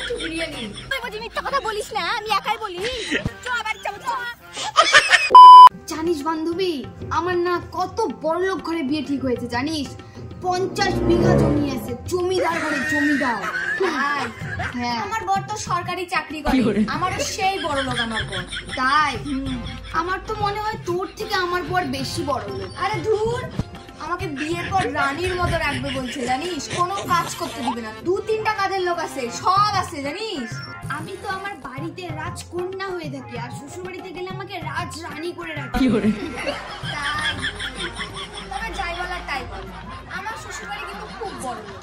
খাচ্ছি বিরিয়ানি। তুই বুঝি মিথ্যা কথা বলিস না, আমি একাই বলি। চল আবার যাবো। জানিস বান্ধবী, আমার না কত বড়লোক ঘরে বিয়ে ঠিক হয়েছে জানিস? 50 বিঘা জমি আছে, জমিদার ঘরে জমিদার। হ্যাঁ, আমার বর তো সরকারি চাকরি করে, আমারও সেই বড় লোক আমার বর। তাই আমার তো মনে হয় তোর থেকে আমার বর বেশি বড় লোক। আরে ধুর, আমাকে বিয়ের পর রানীর মতো রাখবে বলছে জানিস, কোনো কাজ করতে দিবে না। 2-3টা কাজের লোক আছে, সব আছে জানিস। আমি তো আমার বাড়িতে রাজকন্যা হয়ে থাকি, আর শ্বশুর বাড়িতে গেলে আমাকে রাজ রানী করে রাখে। তাই তবে যাই বলার তাই বল, আমার শ্বশুর বাড়ি কিন্তু খুব বড় লোক।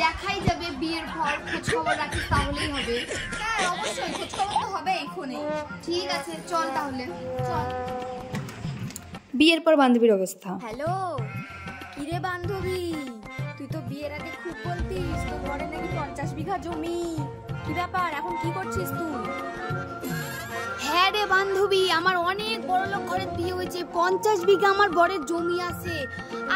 দেখাই যাবে বিয়ের পর, খোঁজ খবর রাখিস তাহলেই হবে। হ্যাঁ অবশ্যই, খোঁজ খবর তো হবে এক্ষুনি। ঠিক আছে চল তাহলে, চল। বিয়ের পর বান্ধবীর অবস্থা। হ্যালো, কিরে বান্ধবী, তুই তো বিয়ের আগে খুব বলতিস তোর ঘরে নাকি 50 বিঘা জমি। কি ব্যাপার, এখন কি করছিস তুই? হ্যাঁ রে বান্ধবী, আমার অনেক বড়লোক ঘরে বিয়ে হয়েছে, 50 বিঘা আমার বরের জমি আছে।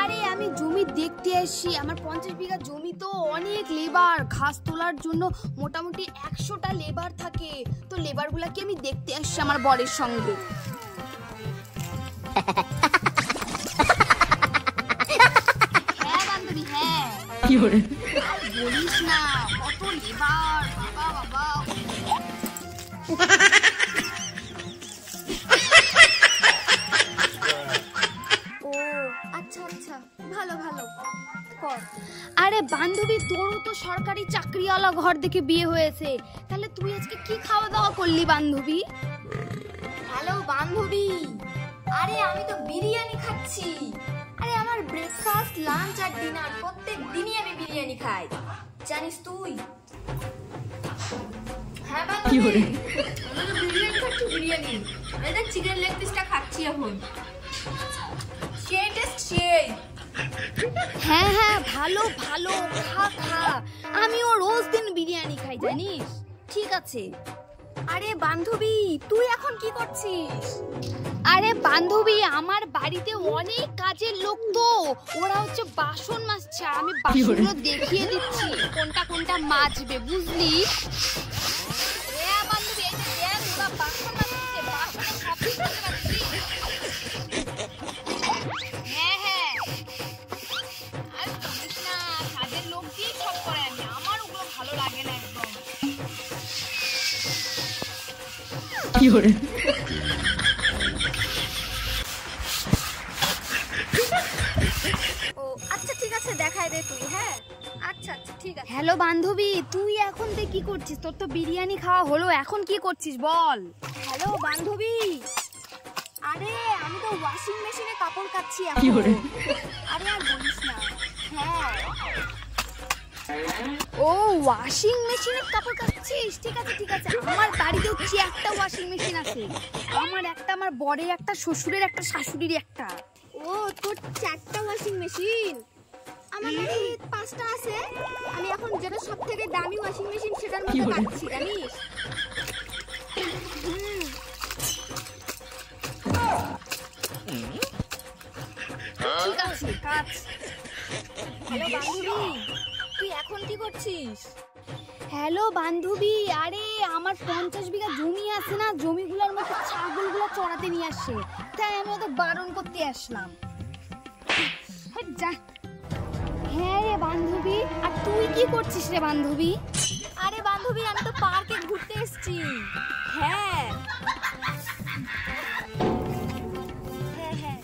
আরে আমি জমি দেখতে এসেছি, আমার 50 বিঘা জমি তো অনেক লেবার, ঘাস তোলার জন্য মোটামুটি 100টা লেবার থাকে, তো লেবারগুলাকে আমি দেখতে এসেছি আমার বরের সঙ্গে। হ্যাঁ বান্ধবী, হ্যাঁ বলিস না, কত লেবার, বাবা বাবা। আচ্ছা আচ্ছা, ভালো ভালো কর। আরে বান্ধবী, তোরও তো সরকারি চাকরিওয়ালা ঘর দেখে বিয়ে হয়েছে, তাহলে তুই আজকে কি খাওয়া দাওয়া করলি বান্ধবী? হ্যালো বান্ধবী, আরে আমি তো বিরিয়ানি খাচ্ছি। আরে আমার ব্রেকফাস্ট, লাঞ্চ আর ডিনার প্রত্যেক দিনই আমি বিরিয়ানি খাই, জানিস তুই? হ্যাঁ বান্ধবী, আমি তো বিরিয়ানি খাচ্ছি, বিরিয়ানি। আমি তো চিকেন লেগ পিসটা খাচ্ছি এখন। সেই টেস্ট সেই। হ্যাঁ হ্যাঁ, ভালো ভালো, খা খা, আমিও রোজ দিন বিরিয়ানি খাই জানিস। ঠিক আছে। আরে বান্ধবী, তুই এখন কি করছিস? আরে বান্ধবী, আমার বাড়িতে অনেক কাজের লোক, তো ওরা হচ্ছে বাসন মাজছে, আর আমি বাসনগুলো দেখিয়ে দিচ্ছি কোনটা কোনটা মাজবে, বুঝলি? বান্ধবী, এই যে দেখ, ওরা বাসন মাজছে, বাসনে সব দেখতে পাচ্ছি। হ্যাঁ হ্যাঁ, আর বলিস না, কাজের লোক দিয়ে সব করে, আমি আমার ওগুলো ভালো লাগে না একদম। ও আচ্ছা ঠিক আছে, দেখাই দে তুই। হ্যাঁ আচ্ছা আচ্ছা ঠিক আছে। হ্যালো বান্ধবী, তুই এখন কি করছিস? তোর তো বিরিয়ানি খাওয়া হলো, এখন কি করছিস বল? হ্যালো বান্ধবী, আরে আমি তো ওয়াশিং মেশিনে কাপড় কাচ্ছি এখন। আরে আর বলিস না। হ্যাঁ, ও ওয়াশিং মেশিনে কাপড় কাচ্ছিস? ঠিক আছে ঠিক আছে, আমার বাড়িতেও একটা ওয়াশিং মেশিন আছে, আমার একটা, আমার বরের একটা, শ্বশুরের একটা, শাশুড়ির একটা। ও তোর 4টা ওয়াশিং মেশিন, আমার নাকি 5টা আছে। আমি এখন যেটা সব থেকে দামি ওয়াশিং মেশিন সেটার মধ্যে কাচ্ছি জানিস। ঠিক আছে কাজ। হ্যালো বান্ধবী, তুই এখন কি করছিস? হ্যালো বান্ধবী, আরে আমার 50 বিঘা জমি আছে না, জমিগুলোর মধ্যে ছাগলগুলো চড়াতে নিয়ে আসছে, তাই আমি ওদের বারণ করতে আসলাম। হ্যাঁ রে বান্ধবী, আর তুই কি করছিস রে বান্ধবী? আরে বান্ধবী, আমি তো পার্কে ঘুরতে এসেছি। হ্যাঁ হ্যাঁ হ্যাঁ।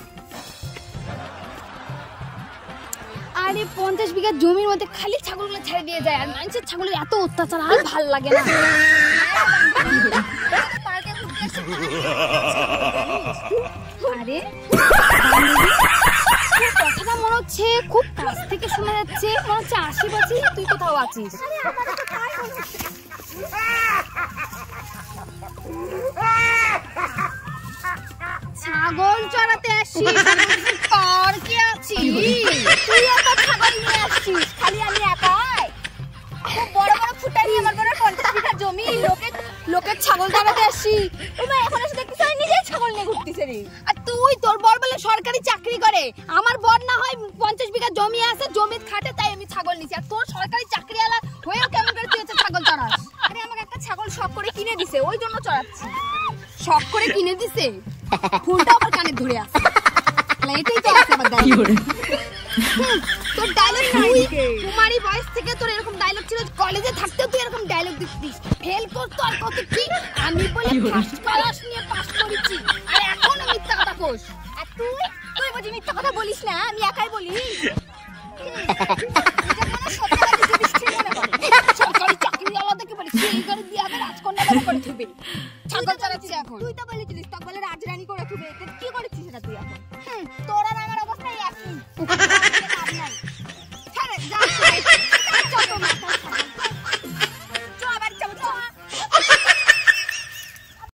আরে 50 বিঘা জমির মধ্যে খালি ছাগলগুলো ছেড়ে দিয়ে যায়, আর মানুষের ছাগলের এত অত্যাচার, আর ভাল লাগে না। পার্কে ঘুরতে এসেছি। আরে বান্ধবী, তোর কথাটা মনে হচ্ছে খুব কাছ থেকে শোনা যাচ্ছে, মনে হচ্ছে আশেপাশে তুই কোথাও আছিস। ছাগল চড়াতে আসছিস? পার্কে আছিস তুই এত ছাগল নিয়ে আসছিস, খালি আমি একাই? খুব বড় বড় ফুটানি, আমার বড় 50 বিঘা জমি, লোকের ছাগল চড়াতে আসছি। তোমরা এখন এসে দেখতেছ আমি নিজেই ছাগল নিয়ে ঘুরতেছি রে। আর তুই, তোর বর বলে সরকারি চাকরি করে, আমার বর না হয় 50 বিঘা জমি আছে, জমির খাটে, তাই আমি ছাগল নিছি, আর তোর সরকারি চাকরিওয়ালা হয়েও কেমন করে তুই ছাগল চড়াস? আরে কিনে দিছে ওই জন্য চড়াচ্ছি। শখ করে কিনে দিছে, ফুলটা আবার কানে ধরে আছে। এটাই তো আছে আমার ডায়লগ। তোর ডায়লগ নাই, কুমারী বয়স থেকে তোর এরকম ডায়লগ ছিল, কলেজে থাকতেও তুই এরকম ডায়লগ দিছিস। ফেল করতো আর কত কি, আমি বলে ফার্স্ট ক্লাস নিয়ে পাস করেছি, আর এখনো মিথ্যা কথা কোস। আর তুই তুই বুঝি মিথ্যা কথা বলিস না, আমি একাই বলি। সরকারি চাকরি আলাদাকে বলে সেই করে দিয়ে আগে রাজকন্যা করে থুবে। ছাগল চালাচ্ছি এখন। তুই তো বলেছিলিস তক বলে রাজরানী করে থুবে,